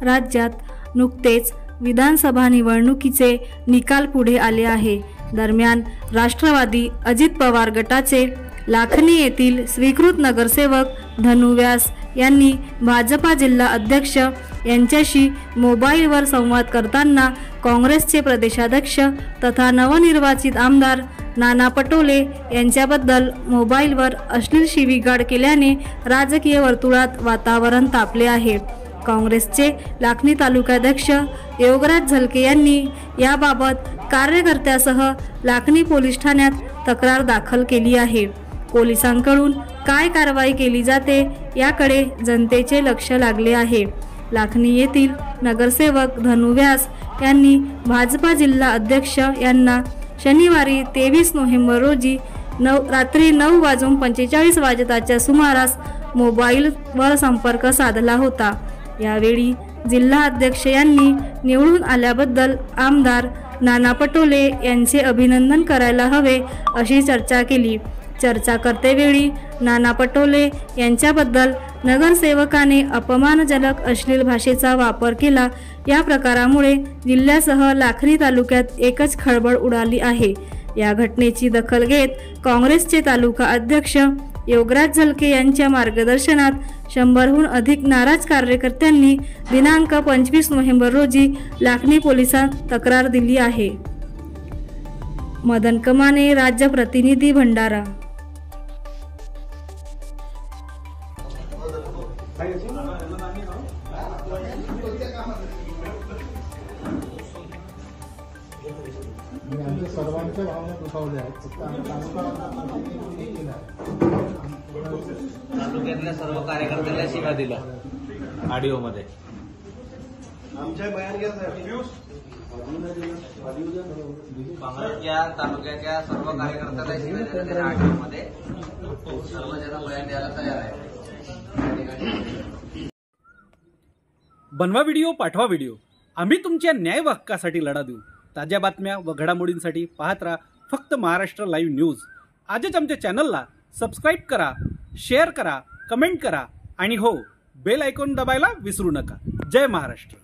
राज्यात नुकतेच विधानसभा निवडणुकीचे निकाल पुढे आले आहे। दरम्यान राष्ट्रवादी अजित पवार गटाचे लाखनी येथील स्वीकृत नगरसेवक धनु व्यास यांनी भाजपा जिल्हा अध्यक्ष यांच्याशी मोबाईलवर संवाद करताना काँग्रेसचे प्रदेशाध्यक्ष तथा नवनिर्वाचित आमदार नाना पटोले यांच्याबद्दल मोबाईलवर अश्लील शिवीगाळ केल्याने राजकीय वर्तुळात वातावरण तापले आहे। काँग्रेसचे लाखनी तालुकाध्यक्ष योगराज झलके यांनी याबाबत कार्यकर्त्यासह लाखनी पोलीस ठाण्यात तक्रार दाखल केली आहे। पोलिसांकडून काय कारवाई केली जाते याकडे जनतेचे लक्ष लागले आहे। लाखनी येथील नगरसेवक धनु व्यास यांनी भाजपा जिल्हा अध्यक्ष यांना शनिवारी 23 नोव्हेंबर रोजी रात्री 9:45 सुमारास मोबाईलवर संपर्क साधला होता। यावेळी जिल्हा अध्यक्ष यांनी निवडून आल्याबद्दल आमदार नाना पटोले यांचे अभिनंदन करायला हवे अशी चर्चा केली। चर्चा करतेवेळी नाना पटोले यांच्याबद्दल नगरसेवकाने अपमानजनक अश्लील भाषेचा वापर केला। या प्रकारामुळे जिल्ह्यासह लाखनी तालुक्यात एकच खळबळ उडाली आहे। या घटनेची दखल घेत काँग्रेसचे तालुका अध्यक्ष योगराज झलके यांच्या मार्गदर्शनात 100हून अधिक नाराज कार्यकर्त्यांनी दिनांक 25 नोव्हेंबर रोजी लाखनी पोलिसांत तक्रार दिली आहे। मदन कमाने, राज्य प्रतिनिधी, भंडारा। सर्वांच्या भावना दुखावल्या आहेत। तालुक्यातल्या सर्व कार्यकर्त्यांना शिव्या दिला ऑडिओ मध्ये। आमच्या बयान घ्या काँग्रेसच्या तालुक्याच्या सर्व कार्यकर्त्यांना शिव्या दिल्या ऑडिओ मध्ये। सर्वजण बयान द्यायला तयार आहे। बनवा व्हिडिओ, पाठवा व्हिडिओ, आम्ही तुमच्या न्याय हक्कासाठी लढा देऊ। ताज्या बातम्या व घडामोडींसाठी पाहत राहा फक्त महाराष्ट्र लाईव्ह न्यूज। आजच आमच्या चॅनलला सबस्क्राईब करा, शेअर करा, कमेंट करा आणि हो, बेल आयकॉन दबायला विसरू नका। जय महाराष्ट्र।